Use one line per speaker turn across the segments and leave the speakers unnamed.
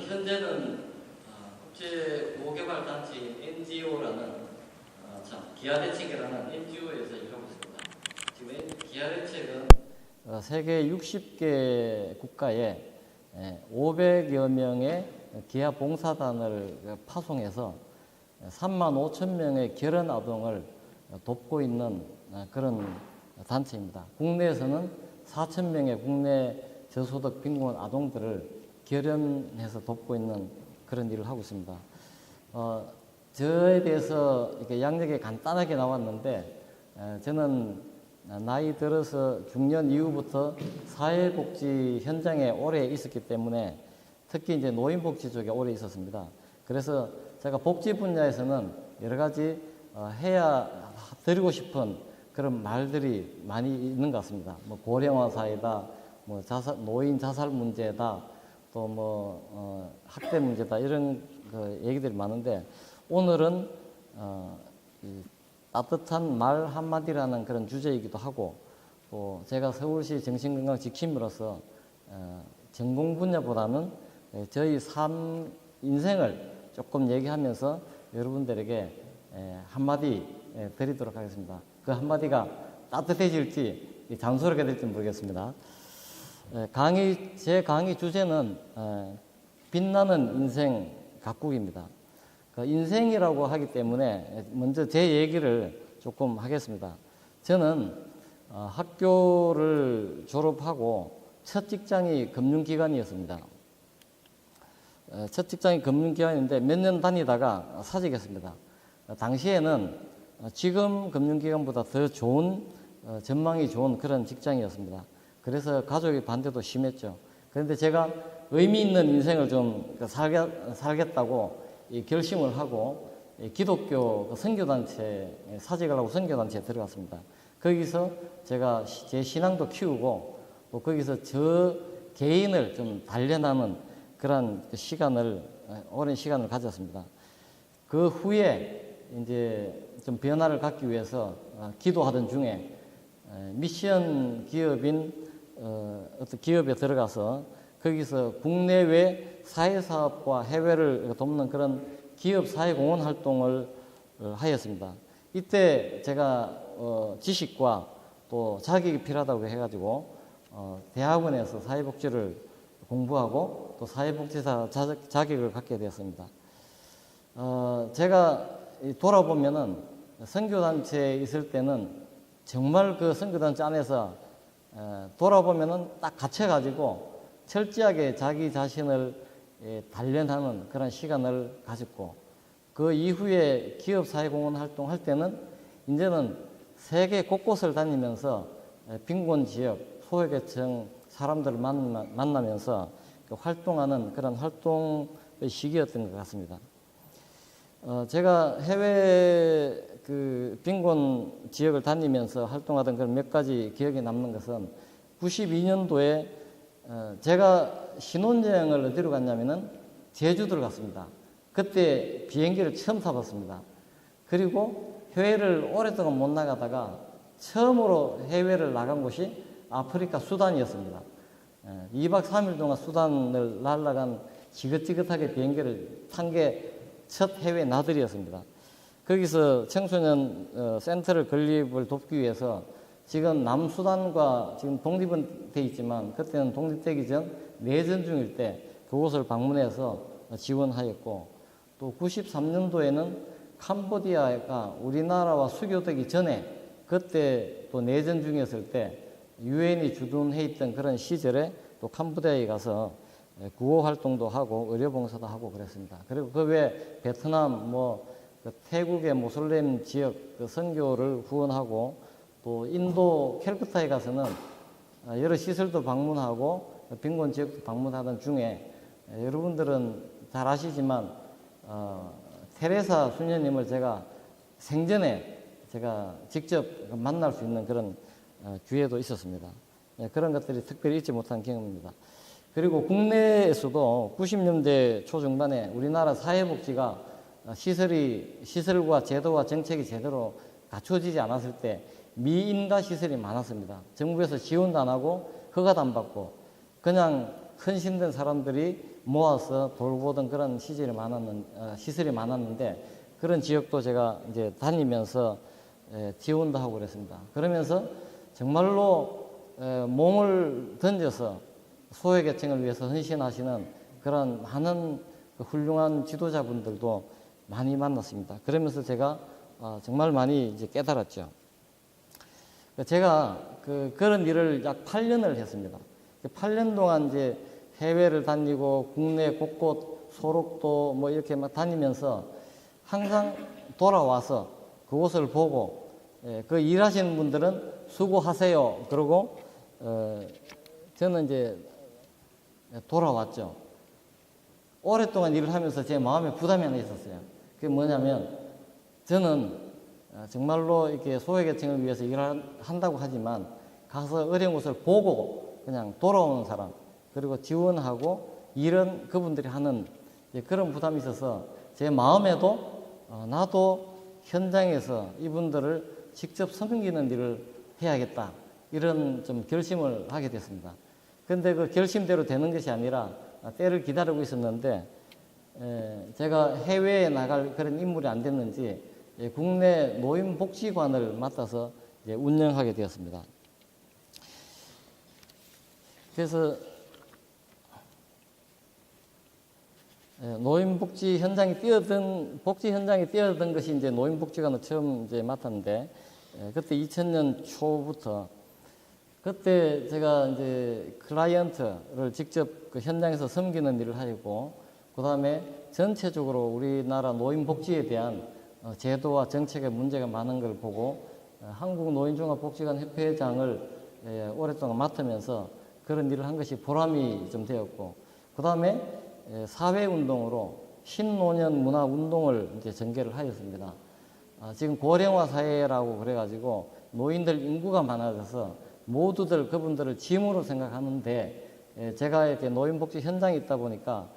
현재는 국제보호개발단체인 NGO라는 기아대책이라는 NGO에서 일하고 있습니다. 지금 기아대책은 세계 60개 국가에 500여 명의 기아 봉사단을 파송해서 3만 5천 명의 결혼 아동을 돕고 있는 그런 단체입니다. 국내에서는 4천 명의 국내 저소득 빈곤 아동들을 결연해서 돕고 있는 그런 일을 하고 있습니다. 저에 대해서 이렇게 양력에 간단하게 나왔는데, 저는 나이 들어서 중년 이후부터 사회복지 현장에 오래 있었기 때문에 특히 이제 노인복지 쪽에 오래 있었습니다. 그래서 제가 복지 분야에서는 여러 가지 해야 드리고 싶은 그런 말들이 많이 있는 것 같습니다. 뭐 고령화 사회다, 뭐 노인 자살 문제다, 또 뭐 학대 문제다, 이런 얘기들이 많은데, 오늘은 이 따뜻한 말 한마디라는 그런 주제이기도 하고, 또 제가 서울시 정신건강 지킴으로서 전공 분야보다는 저희 삶 인생을 조금 얘기하면서 여러분들에게 한마디 드리도록 하겠습니다. 그 한마디가 따뜻해질지 장소하게 될지 모르겠습니다. 제 강의 주제는 빛나는 인생 가꾸기입니다. 인생이라고 하기 때문에 먼저 제 얘기를 조금 하겠습니다. 저는 학교를 졸업하고 첫 직장이 금융기관이었습니다. 첫 직장이 금융기관인데 몇 년 다니다가 사직했습니다. 당시에는 지금 금융기관보다 더 좋은 전망이 좋은 그런 직장이었습니다. 그래서 가족의 반대도 심했죠. 그런데 제가 의미 있는 인생을 좀 살겠다고 결심을 하고 기독교 선교단체 사직을 하고 선교단체에 들어갔습니다. 거기서 제가 제 신앙도 키우고 또 거기서 저 개인을 좀 단련하는 그런 오랜 시간을 가졌습니다. 그 후에 이제 좀 변화를 갖기 위해서 기도하던 중에 미션 기업인 어떤 기업에 들어가서 거기서 국내외 사회사업과 해외를 돕는 그런 기업 사회공헌 활동을 하였습니다. 이때 제가 지식과 또 자격이 필요하다고 해가지고 대학원에서 사회복지를 공부하고 또 사회복지사 자격을 갖게 되었습니다. 제가 돌아보면은 선교단체에 있을 때는 정말 그 선교단체 안에서 돌아보면은 딱 갇혀가지고 철저하게 자기 자신을 단련하는 그런 시간을 가졌고, 그 이후에 기업 사회공헌 활동할 때는 이제는 세계 곳곳을 다니면서 빈곤 지역, 소외계층 사람들을 만나면서 활동하는 그런 활동의 시기였던 것 같습니다. 제가 해외 빈곤 지역을 다니면서 활동하던 그런 몇 가지 기억에 남는 것은 92년도에 제가 신혼여행을 어디로 갔냐면은 제주도를 갔습니다. 그때 비행기를 처음 타봤습니다. 그리고 해외를 오랫동안 못 나가다가 처음으로 해외를 나간 곳이 아프리카 수단이었습니다. 2박 3일 동안 수단을 날아간 지긋지긋하게 비행기를 탄 게 첫 해외 나들이였습니다. 거기서 청소년 센터를 건립을 돕기 위해서 지금 남수단과 지금 독립은 돼 있지만 그때는 독립되기 전 내전 중일 때 그곳을 방문해서 지원하였고, 또 93년도에는 캄보디아가 우리나라와 수교되기 전에 그때 또 내전 중이었을 때 유엔이 주둔해 있던 그런 시절에 또 캄보디아에 가서 구호 활동도 하고 의료봉사도 하고 그랬습니다. 그리고 그 외에 베트남, 태국의 모슬렘 지역 선교를 후원하고, 또 인도 캘커타에 가서는 여러 시설도 방문하고 빈곤 지역도 방문하던 중에, 여러분들은 잘 아시지만 테레사 수녀님을 제가 생전에 제가 직접 만날 수 있는 그런 기회도 있었습니다. 그런 것들이 특별히 잊지 못한 경험입니다. 그리고 국내에서도 90년대 초중반에 우리나라 사회복지가 시설과 제도와 정책이 제대로 갖춰지지 않았을 때 미인가 시설이 많았습니다. 정부에서 지원도 안 하고 허가도 안 받고 그냥 헌신된 사람들이 모아서 돌보던 그런 시설이 많았는데 그런 지역도 제가 이제 다니면서 지원도 하고 그랬습니다. 그러면서 정말로 몸을 던져서 소외계층을 위해서 헌신하시는 그런 많은 훌륭한 지도자분들도 많이 만났습니다. 그러면서 제가 정말 많이 이제 깨달았죠. 제가 그런 일을 약 8년을 했습니다. 8년 동안 이제 해외를 다니고 국내 곳곳 소록도 뭐 이렇게 막 다니면서 항상 돌아와서 그곳을 보고 그 일하시는 분들은 수고하세요. 그러고 저는 이제 돌아왔죠. 오랫동안 일을 하면서 제 마음에 부담이 하나 있었어요. 그게 뭐냐면 저는 정말로 이렇게 소외계층을 위해서 일을 한다고 하지만 가서 어려운 곳을 보고 그냥 돌아오는 사람 그리고 지원하고 일은 그분들이 하는 그런 부담이 있어서 제 마음에도 나도 현장에서 이분들을 직접 섬기는 일을 해야겠다 이런 좀 결심을 하게 됐습니다. 그런데 그 결심대로 되는 것이 아니라 때를 기다리고 있었는데 제가 해외에 나갈 그런 인물이 안 됐는지 국내 노인복지관을 맡아서 운영하게 되었습니다. 그래서 노인복지 현장에 뛰어든 것이 이제 노인복지관을 처음 이제 맡았는데 그때 2000년 초부터 그때 제가 이제 클라이언트를 직접 그 현장에서 섬기는 일을 하고 그 다음에 전체적으로 우리나라 노인복지에 대한 제도와 정책의 문제가 많은 걸 보고 한국노인종합복지관 협회장을 오랫동안 맡으면서 그런 일을 한 것이 보람이 좀 되었고 그 다음에 사회운동으로 신노년 문화운동을 이제 전개를 하였습니다. 지금 고령화 사회라고 그래가지고 노인들 인구가 많아져서 모두들 그분들을 짐으로 생각하는데 제가 이렇게 노인복지 현장에 있다 보니까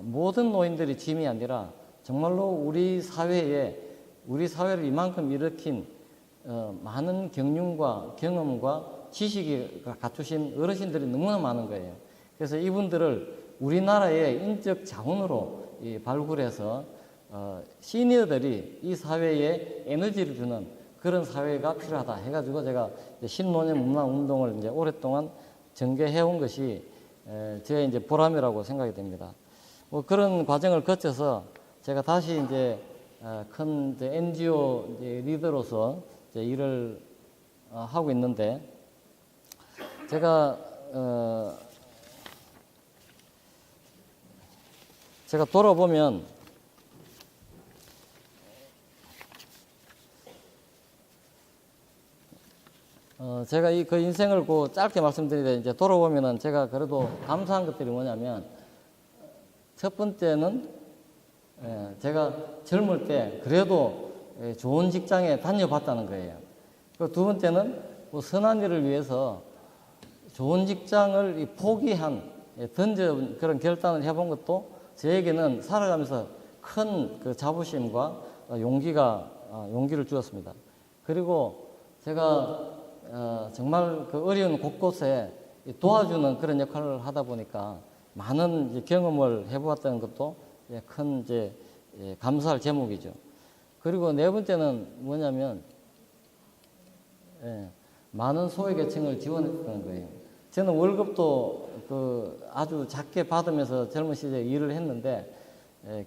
모든 노인들이 짐이 아니라 정말로 우리 사회를 이만큼 일으킨 많은 경륜과 경험과 지식이 갖추신 어르신들이 너무나 많은 거예요. 그래서 이분들을 우리나라의 인적 자원으로 발굴해서 시니어들이 이 사회에 에너지를 주는 그런 사회가 필요하다 해가지고 제가 신노년 문화운동을 이제 오랫동안 전개해온 것이 제 이제 보람이라고 생각이 됩니다. 뭐 그런 과정을 거쳐서 제가 다시 이제 큰 이제 NGO 이제 리더로서 이제 일을 하고 있는데 제가 돌아보면 제가 그 인생을 짧게 말씀드리는데 이제 돌아보면은 제가 그래도 감사한 것들이 뭐냐면 첫 번째는 제가 젊을 때 그래도 좋은 직장에 다녀봤다는 거예요. 그 두 번째는 뭐 선한 일을 위해서 좋은 직장을 포기한 던져 그런 결단을 해본 것도 저에게는 살아가면서 큰 그 자부심과 용기를 주었습니다. 그리고 제가 정말 그 어려운 곳곳에 도와주는 그런 역할을 하다 보니까 많은 이제 경험을 해보았다는 것도 큰 이제 감사할 제목이죠. 그리고 네 번째는 뭐냐면 많은 소외계층을 지원했다는 거예요. 저는 월급도 그 아주 작게 받으면서 젊은 시절에 일을 했는데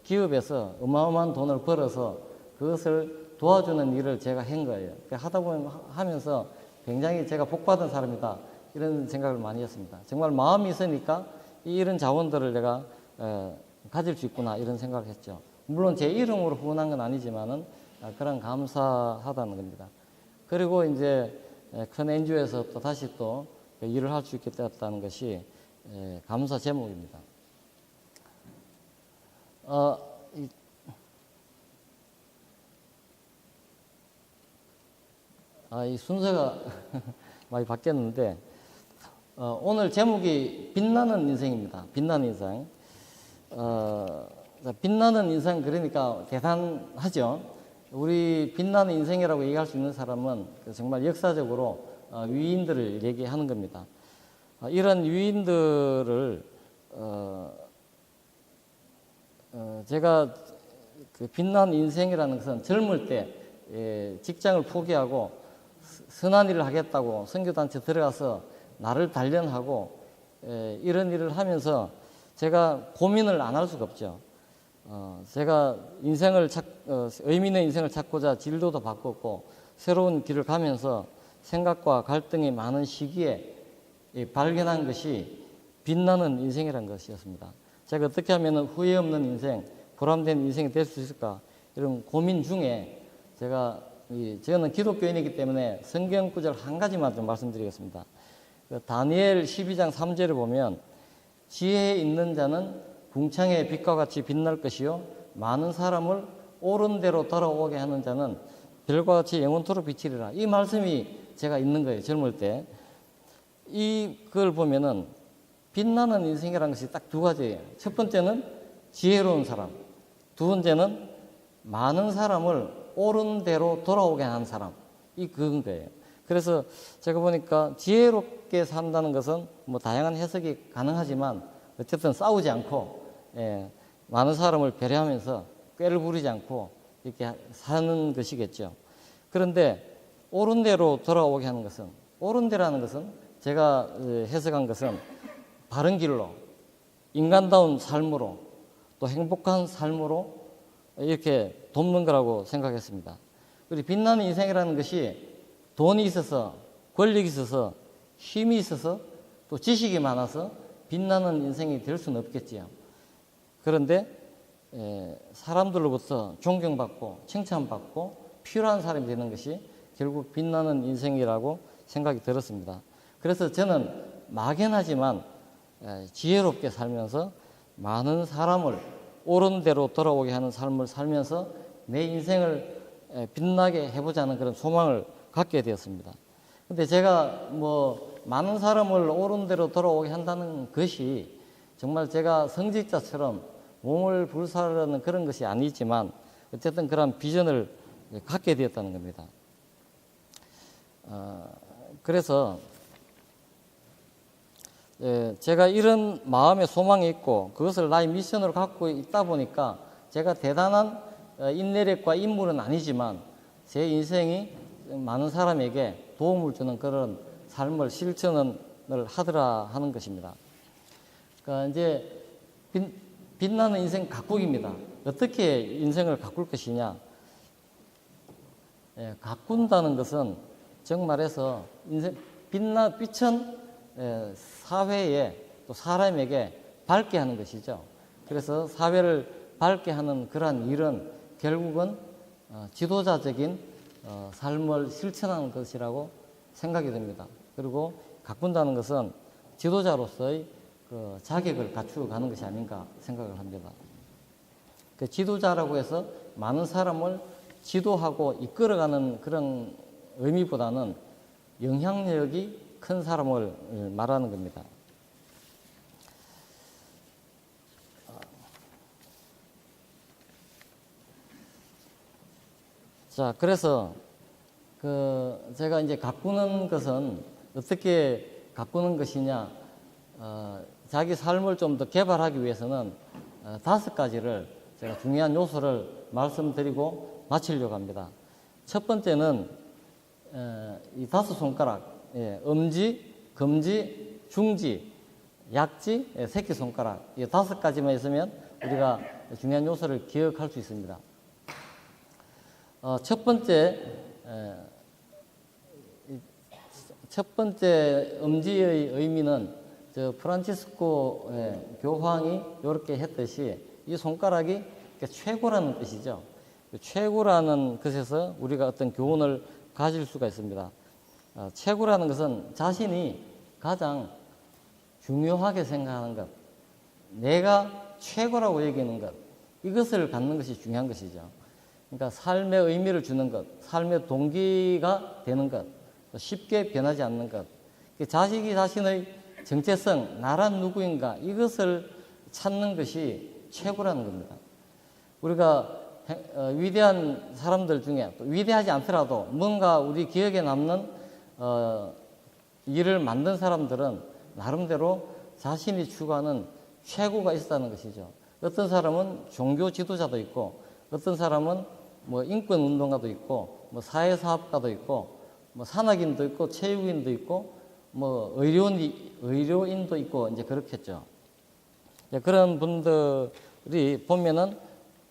기업에서 어마어마한 돈을 벌어서 그것을 도와주는 일을 제가 한 거예요. 하다 보면 하면서 굉장히 제가 복받은 사람이다 이런 생각을 많이 했습니다. 정말 마음이 있으니까 이런 자원들을 내가 가질 수 있구나 이런 생각을 했죠. 물론 제 이름으로 후원한 건 아니지만은 그런 감사하다는 겁니다. 그리고 이제 큰 NGO에서 또 다시 또 일을 할 수 있게 되었다는 것이 감사 제목입니다. 이 순서가 많이 바뀌었는데 오늘 제목이 빛나는 인생입니다. 빛나는 인생. 빛나는 인생 그러니까 대단하죠. 우리 빛나는 인생이라고 얘기할 수 있는 사람은 정말 역사적으로 위인들을 얘기하는 겁니다. 이런 위인들을 제가 그 빛난 인생이라는 것은 젊을 때 직장을 포기하고 선한 일을 하겠다고 선교단체 들어가서 나를 단련하고 이런 일을 하면서 제가 고민을 안 할 수가 없죠. 제가 의미 있는 인생을 찾고자 진로도 바꿨고 새로운 길을 가면서 생각과 갈등이 많은 시기에 발견한 것이 빛나는 인생이라는 것이었습니다. 제가 어떻게 하면 후회 없는 인생, 보람된 인생이 될 수 있을까 이런 고민 중에 저는 기독교인이기 때문에 성경 구절 한 가지만 좀 말씀드리겠습니다. 다니엘 12장 3절을 보면 지혜에 있는 자는 궁창의 빛과 같이 빛날 것이요 많은 사람을 옳은 대로 돌아오게 하는 자는 별과 같이 영원토록 비치리라. 이 말씀이 제가 있는 거예요. 젊을 때. 이걸 보면은 빛나는 인생이라는 것이 딱 두 가지예요. 첫 번째는 지혜로운 사람, 두 번째는 많은 사람을 옳은 대로 돌아오게 하는 사람. 그건 거예요. 그래서 제가 보니까 지혜롭게 산다는 것은 뭐 다양한 해석이 가능하지만 어쨌든 싸우지 않고 많은 사람을 배려하면서 꾀를 부리지 않고 이렇게 사는 것이겠죠. 그런데 옳은 대로 돌아오게 하는 것은, 옳은 대라는 것은 제가 해석한 것은 바른 길로, 인간다운 삶으로, 또 행복한 삶으로 이렇게 돕는 거라고 생각했습니다. 그리고 빛나는 인생이라는 것이 돈이 있어서, 권력이 있어서, 힘이 있어서, 또 지식이 많아서 빛나는 인생이 될 수는 없겠지요. 그런데 사람들로부터 존경받고 칭찬받고 필요한 사람이 되는 것이 결국 빛나는 인생이라고 생각이 들었습니다. 그래서 저는 막연하지만 지혜롭게 살면서 많은 사람을 옳은 대로 돌아오게 하는 삶을 살면서 내 인생을 빛나게 해보자는 그런 소망을 갖게 되었습니다. 근데 제가 많은 사람을 옳은 대로 돌아오게 한다는 것이 정말 제가 성직자처럼 몸을 불사르는 그런 것이 아니지만 어쨌든 그런 비전을 갖게 되었다는 겁니다. 그래서 제가 이런 마음의 소망이 있고 그것을 나의 미션으로 갖고 있다 보니까 제가 대단한 인내력과 인물은 아니지만 제 인생이 많은 사람에게 도움을 주는 그런 삶을 실천을 하더라 하는 것입니다. 그러니까 이제 빛나는 인생 가꾸기입니다. 어떻게 인생을 가꿀 것이냐? 가꾼다는 것은 정말해서 빛은 사회에 또 사람에게 밝게 하는 것이죠. 그래서 사회를 밝게 하는 그러한 일은 결국은 지도자적인 삶을 실천하는 것이라고 생각이 듭니다. 그리고 가꾼다는 것은 지도자로서의 그 자격을 갖추어 가는 것이 아닌가 생각을 합니다. 그 지도자라고 해서 많은 사람을 지도하고 이끌어가는 그런 의미보다는 영향력이 큰 사람을 말하는 겁니다. 자, 그래서 제가 이제 가꾸는 것은 어떻게 가꾸는 것이냐? 자기 삶을 좀 더 개발하기 위해서는 5가지를 제가 중요한 요소를 말씀드리고 마치려고 합니다. 첫 번째는 이 5손가락, 엄지, 검지, 중지, 약지, 새끼손가락 이 5가지만 있으면 우리가 중요한 요소를 기억할 수 있습니다. 첫 번째 엄지의 의미는 프란치스코 교황이 이렇게 했듯이 이 손가락이 최고라는 뜻이죠. 최고라는 것에서 우리가 어떤 교훈을 가질 수가 있습니다. 최고라는 것은 자신이 가장 중요하게 생각하는 것, 내가 최고라고 여기는 것, 이것을 갖는 것이 중요한 것이죠. 그러니까 삶의 의미를 주는 것, 삶의 동기가 되는 것, 쉽게 변하지 않는 것, 자식이 자신의 정체성, 나란 누구인가 이것을 찾는 것이 최고라는 겁니다. 우리가 위대한 사람들 중에 또 위대하지 않더라도 뭔가 우리 기억에 남는 일을 만든 사람들은 나름대로 자신이 추구하는 최고가 있었다는 것이죠. 어떤 사람은 종교 지도자도 있고, 어떤 사람은 뭐 인권 운동가도 있고, 뭐 사회사업가도 있고, 뭐 산악인도 있고, 체육인도 있고, 뭐 의료인도 있고, 이제 그렇겠죠. 그런 분들이 보면은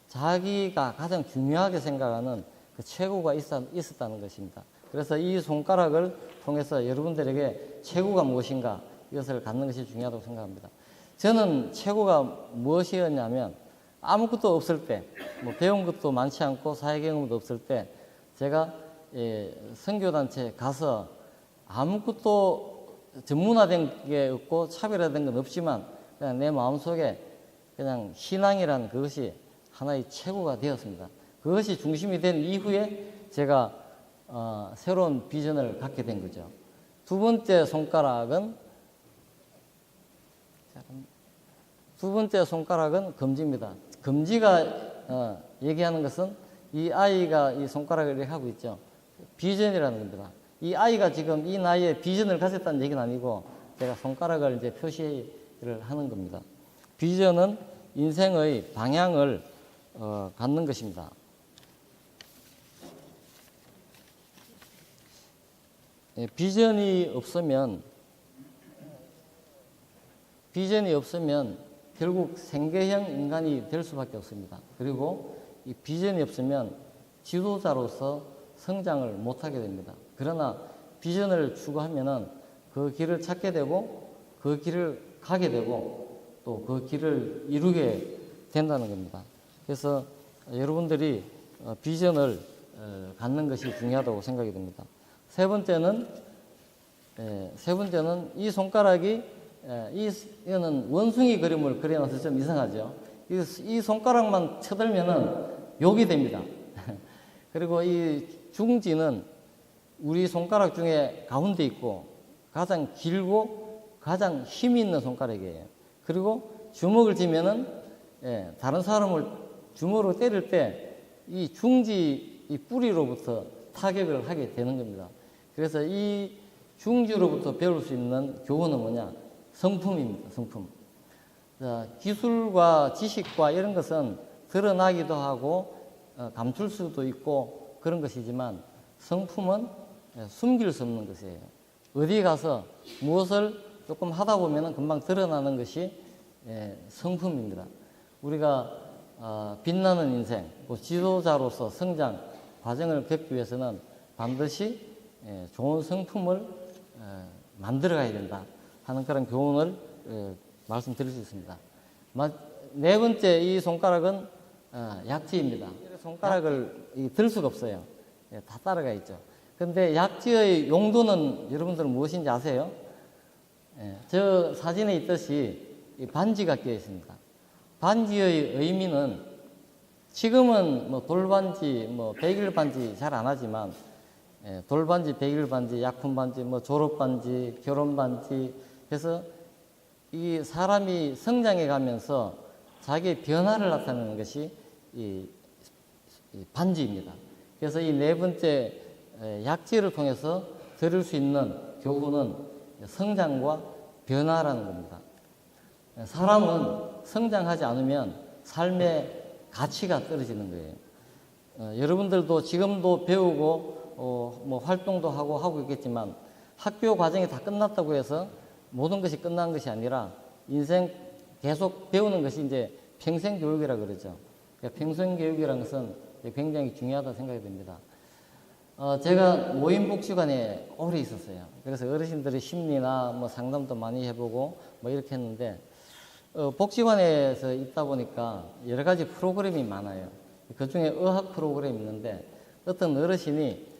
자기가 가장 중요하게 생각하는 그 최고가 있었다는 것입니다. 그래서 이 손가락을 통해서 여러분들에게 최고가 무엇인가 이것을 갖는 것이 중요하다고 생각합니다. 저는 최고가 무엇이었냐면 아무것도 없을 때, 뭐 배운 것도 많지 않고 사회 경험도 없을 때 제가 선교단체에 가서 아무것도 전문화된 게 없고 차별화된 건 없지만 그냥 내 마음속에 그냥 신앙이라는 그것이 하나의 최고가 되었습니다. 그것이 중심이 된 이후에 제가 새로운 비전을 갖게 된 거죠. 두 번째 손가락은 검지입니다. 검지가 얘기하는 것은 이 아이가 이 손가락을 이렇게 하고 있죠. 비전이라는 겁니다. 이 아이가 지금 이 나이에 비전을 가졌다는 얘기는 아니고 제가 손가락을 이제 표시를 하는 겁니다. 비전은 인생의 방향을 갖는 것입니다. 비전이 없으면 결국 생계형 인간이 될 수밖에 없습니다. 그리고 이 비전이 없으면 지도자로서 성장을 못하게 됩니다. 그러나 비전을 추구하면은 그 길을 찾게 되고 그 길을 가게 되고 또 그 길을 이루게 된다는 겁니다. 그래서 여러분들이 비전을 갖는 것이 중요하다고 생각이 됩니다. 세 번째는 이 손가락이 이거는 원숭이 그림을 그려놔서 좀 이상하죠. 이 손가락만 쳐들면은 욕이 됩니다. 그리고 이 중지는 우리 손가락 중에 가운데 있고 가장 길고 가장 힘이 있는 손가락이에요. 그리고 주먹을 쥐면은 다른 사람을 주먹으로 때릴 때 이 중지 이 뿌리로부터 타격을 하게 되는 겁니다. 그래서 이 중지로부터 배울 수 있는 교훈은 뭐냐? 성품입니다. 성품. 자, 기술과 지식과 이런 것은 드러나기도 하고 감출 수도 있고 그런 것이지만 성품은 숨길 수 없는 것이에요. 어디 가서 무엇을 조금 하다 보면 금방 드러나는 것이 성품입니다. 우리가 빛나는 인생, 지도자로서 성장 과정을 겪기 위해서는 반드시 좋은 성품을 만들어가야 된다 하는 그런 교훈을 말씀드릴 수 있습니다. 네 번째, 이 손가락은 약지입니다. 손가락을 들 수가 없어요. 다 따라가 있죠. 그런데 약지의 용도는 여러분들은 무엇인지 아세요? 저 사진에 있듯이 반지가 끼어 있습니다. 반지의 의미는 지금은 뭐 돌반지, 뭐 백일반지 잘 안 하지만 돌반지, 백일반지, 약품반지, 뭐 졸업반지, 결혼반지 해서 이 사람이 성장해 가면서 자기의 변화를 나타내는 것이 이 반지입니다. 그래서 이 네 번째 약지를 통해서 들을 수 있는 교훈은 성장과 변화라는 겁니다. 사람은 성장하지 않으면 삶의 가치가 떨어지는 거예요. 여러분들도 지금도 배우고 뭐 활동도 하고 있겠지만 학교 과정이 다 끝났다고 해서 모든 것이 끝난 것이 아니라 인생 계속 배우는 것이 이제 평생 교육이라 그러죠. 그러니까 평생 교육이라는 것은 굉장히 중요하다 생각이 듭니다. 제가 모임복지관에 오래 있었어요. 그래서 어르신들의 심리나 뭐 상담도 많이 해보고 뭐 이렇게 했는데 복지관에서 있다 보니까 여러 가지 프로그램이 많아요. 그 중에 의학 프로그램이 있는데 어떤 어르신이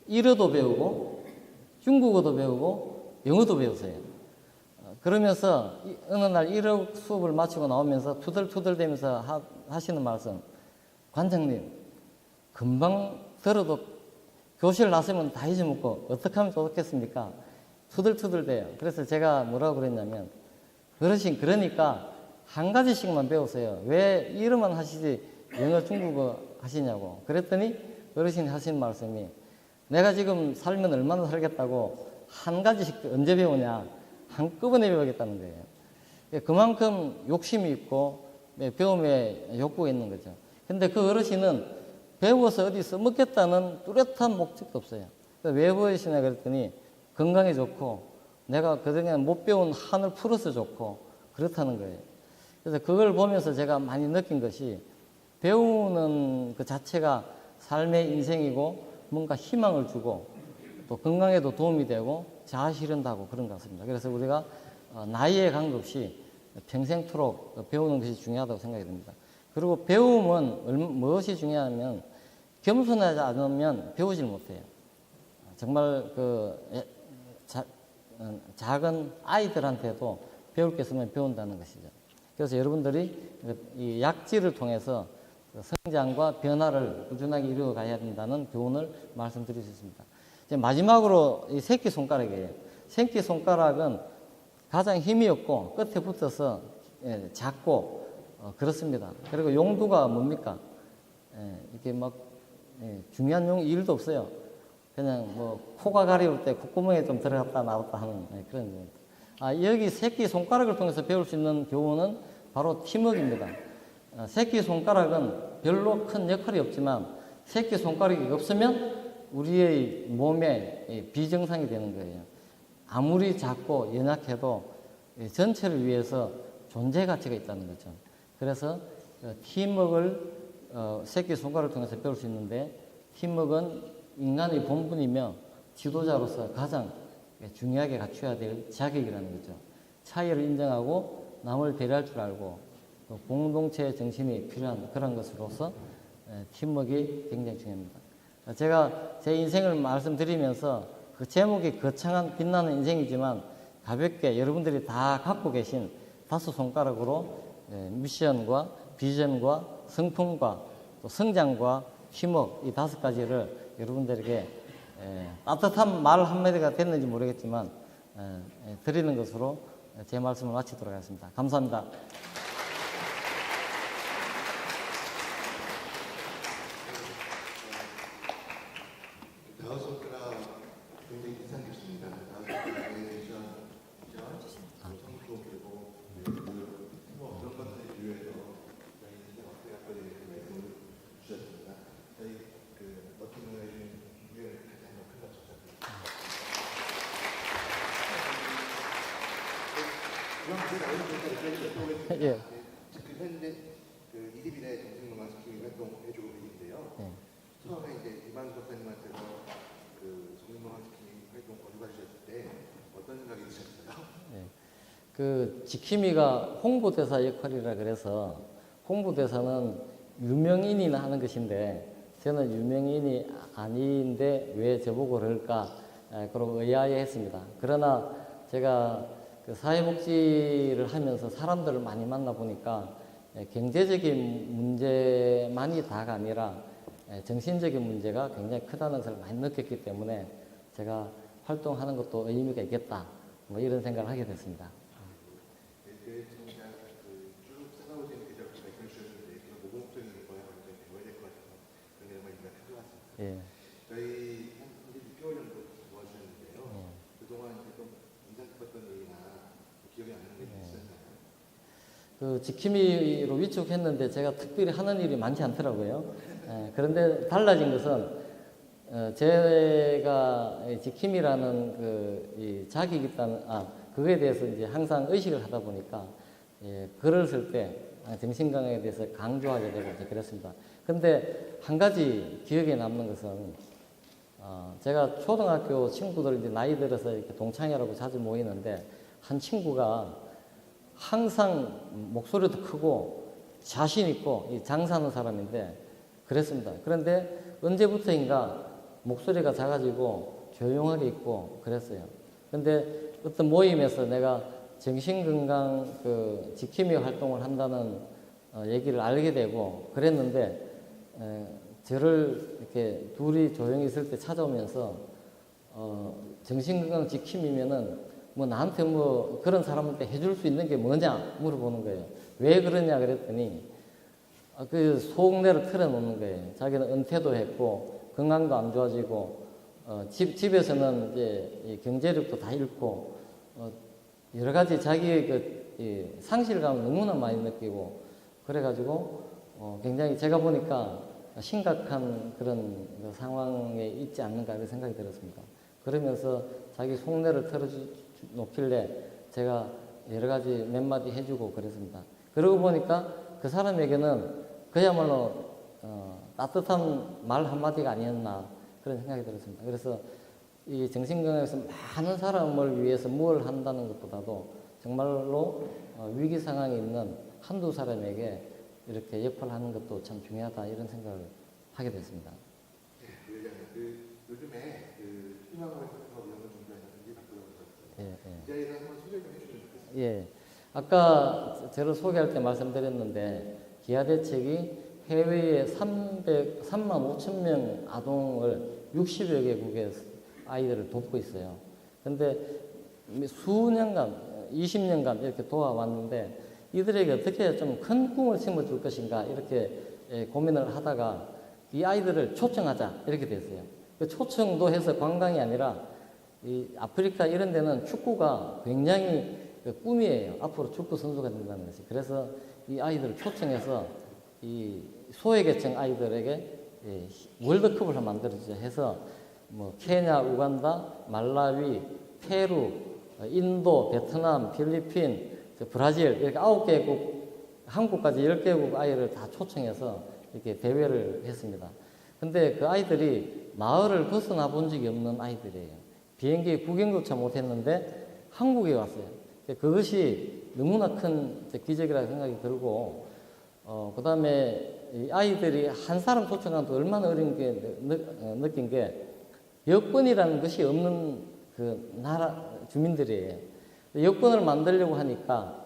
일어도 배우고 중국어도 배우고 영어도 배우세요. 그러면서 어느 날 일어 수업을 마치고 나오면서 투덜투덜대면서 하시는 말씀, 관장님 금방 들어도 교실 나서면 다 잊어먹고 어떻게 하면 좋겠습니까? 투덜투덜대요. 그래서 제가 뭐라고 그랬냐면 어르신 그러니까 한 가지씩만 배우세요. 왜 일어만 하시지 영어 중국어 하시냐고. 그랬더니 어르신이 하신 말씀이 내가 지금 살면 얼마나 살겠다고 한 가지씩 언제 배우냐. 한꺼번에 배우겠다는 거예요. 그만큼 욕심이 있고 배움의 욕구가 있는 거죠. 근데 그 어르신은 배워서 어디 써먹겠다는 뚜렷한 목적도 없어요. 왜 배우시냐 그랬더니 건강에 좋고 내가 그동안 못 배운 한을 풀어서 좋고 그렇다는 거예요. 그래서 그걸 보면서 제가 많이 느낀 것이 배우는 그 자체가 삶의 인생이고 뭔가 희망을 주고 또 건강에도 도움이 되고 자아 실현도 하고 그런 것 같습니다. 그래서 우리가 나이에 관계없이 평생토록 배우는 것이 중요하다고 생각이 듭니다. 그리고 배움은 무엇이 중요하면 겸손하지 않으면 배우질 못해요. 정말 작은 아이들한테도 배울 게 있으면 배운다는 것이죠. 그래서 여러분들이 이 약지를 통해서 성장과 변화를 꾸준하게 이루어 가야 된다는 교훈을 말씀드릴 수 있습니다. 이제 마지막으로 이 새끼손가락이에요. 새끼손가락은 가장 힘이 없고 끝에 붙어서 작고 그렇습니다. 그리고 용도가 뭡니까? 이렇게 막 중요한 일도 없어요. 그냥 뭐 코가 가려울 때 콧구멍에 좀 들어갔다 나왔다 하는 그런 겁니다. 여기 새끼손가락을 통해서 배울 수 있는 교훈은 바로 팀워크입니다. 새끼손가락은 별로 큰 역할이 없지만 새끼손가락이 없으면 우리의 몸에 비정상이 되는 거예요. 아무리 작고 연약해도 전체를 위해서 존재 가치가 있다는 거죠. 그래서 팀워크를 새끼손가락을 통해서 배울 수 있는데 팀워크는 인간의 본분이며 지도자로서 가장 중요하게 갖춰야 될 자격이라는 거죠. 차이를 인정하고 남을 배려할 줄 알고 또 공동체 정신이 필요한 그런 것으로서 팀워크가 굉장히 중요합니다. 제가 제 인생을 말씀드리면서 그 제목이 거창한 빛나는 인생이지만 가볍게 여러분들이 다 갖고 계신 5손가락으로 미션과 비전과 성품과 또 성장과 팀워크 이 5가지를 여러분들에게 따뜻한 말 한마디가 됐는지 모르겠지만 드리는 것으로 제 말씀을 마치도록 하겠습니다. 감사합니다. 예.
지금 현재 이디빌의 정신건강 스키밍 활동 해주고 계신데요. 처음에 이제 이만 박사님한테서 정신건강 스키밍 활동 권유받으셨을 때 어떤 생각이 드셨어요?
그 지킴이가 홍보대사 역할이라 그래서 홍보대사는 유명인이 하는 것인데 저는 유명인이 아닌데 왜 저보고 그럴까 그러고 의아해했습니다. 그러나 제가 그 사회복지를 하면서 사람들을 많이 만나 보니까 경제적인 문제만이 다가 아니라 정신적인 문제가 굉장히 크다는 것을 많이 느꼈기 때문에 제가 활동하는 것도 의미가 있겠다 뭐 이런 생각을 하게 됐습니다.
쭉 살아오신 계절부터 말씀해주셨는데 모범적인 거에 완전히 배워야 될 것 같아서 그런 내용을 일단 가져왔습니다.
예.
저희 한 6개월 정도 모아주셨는데요. 그동안 좀 인상 깊었던 일이나 기억에 남는 게 있었나요?
그 지킴이로 위촉했는데 제가 특별히 하는 일이 많지 않더라고요. 그런데 달라진 것은 제가 지킴이라는 이 자격이 있다는 그거에 대해서 이제 항상 의식을 하다 보니까 글을 쓸 때 정신건강에 대해서 강조하게 되고 이제 그랬습니다. 근데 한 가지 기억에 남는 것은 제가 초등학교 친구들 이제 나이 들어서 이렇게 동창회라고 자주 모이는데 한 친구가 항상 목소리도 크고 자신 있고 장사하는 사람인데 그랬습니다. 그런데 언제부터인가 목소리가 작아지고 조용하게 있고 그랬어요. 근데 어떤 모임에서 내가 정신건강 지킴이 활동을 한다는 얘기를 알게 되고 그랬는데 저를 이렇게 둘이 조용히 있을 때 찾아오면서 정신건강 지킴이면은 뭐 나한테 뭐 그런 사람한테 해줄 수 있는 게 뭐냐 물어보는 거예요. 왜 그러냐 그랬더니 그 속내를 털어놓는 거예요. 자기는 은퇴도 했고 건강도 안 좋아지고 집에서는 이제 이 경제력도 다 잃고 여러 가지 자기의 이 상실감을 너무나 많이 느끼고 그래가지고 굉장히 제가 보니까 심각한 그런 그 상황에 있지 않는가 이런 생각이 들었습니다. 그러면서 자기 속내를 털어놓길래 제가 여러 가지 몇 마디 해주고 그랬습니다. 그러고 보니까 그 사람에게는 그야말로 따뜻한 말 한마디가 아니었나 그런 생각이 들었습니다. 그래서 이 정신건강에서 많은 사람을 위해서 뭘 한다는 것보다도 정말로 위기 상황에 있는 한두 사람에게 이렇게 역할을 하는 것도 참 중요하다 이런 생각을 하게 됐습니다.
네, 부회장님, 요즘에 희망을 사업 이런 걸 준비하셨는지 답변을 주셨어요. 이 자리에서 한번 소개 좀 해주시면 좋겠습니다.
예. 아까 저를 소개할 때 말씀드렸는데 기아대책이 해외에 3만 5천 명 아동을 60여 개국의 아이들을 돕고 있어요. 근데 수년간, 20년간 이렇게 도와왔는데 이들에게 어떻게 좀 큰 꿈을 심어줄 것인가 이렇게 고민을 하다가 이 아이들을 초청하자 이렇게 됐어요. 그 초청도 해서 관광이 아니라 이 아프리카 이런 데는 축구가 굉장히 꿈이에요. 앞으로 축구 선수가 된다는 것이. 그래서 이 아이들을 초청해서 이 소외계층 아이들에게 월드컵을 만들어주자 해서 뭐 케냐, 우간다, 말라위, 페루, 인도, 베트남, 필리핀, 브라질 이렇게 9개국, 한국까지 10개국 아이를 다 초청해서 이렇게 대회를 했습니다. 근데 그 아이들이 마을을 벗어나 본 적이 없는 아이들이에요. 비행기 구경조차 못했는데 한국에 왔어요. 그것이 너무나 큰 기적이라는 생각이 들고, 그 다음에 이 아이들이 한 사람 초청하면 얼마나 어려운 게 느낀 게 여권이라는 것이 없는 그 나라 주민들이에요. 여권을 만들려고 하니까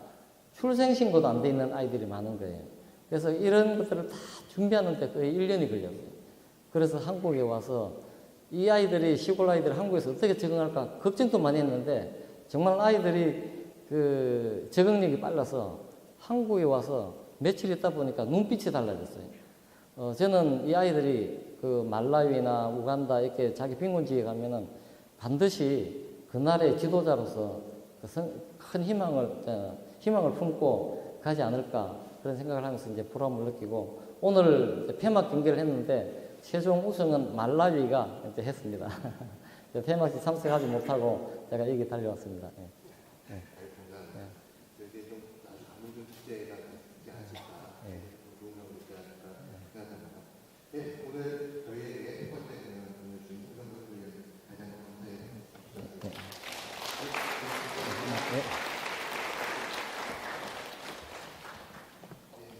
출생신고도 안 돼 있는 아이들이 많은 거예요. 그래서 이런 것들을 다 준비하는데 거의 1년이 걸렸어요. 그래서 한국에 와서 이 아이들이, 시골 아이들이 한국에서 어떻게 적응할까 걱정도 많이 했는데 정말 아이들이 그 적응력이 빨라서 한국에 와서 며칠 있다 보니까 눈빛이 달라졌어요. 저는 이 아이들이 그 말라위나 우간다 이렇게 자기 빈곤지에 가면은 반드시 그날의 지도자로서 큰 희망을 품고 가지 않을까 그런 생각을 하면서 이제 보람을 느끼고 오늘 폐막 경기를 했는데 최종 우승은 말라위가 이제 했습니다. 폐막식 참석하지 못하고 제가 여기 달려왔습니다. 예.
감사합니다. 이게 좀 아주 감동 축제가 되지 않을까, 좋은 점을 있지 않을까 생각합니다. 네, 오늘 저희에게 첫 번째 질문을 주신 홍성근 의원 가장 감사드립니다.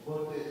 두 번째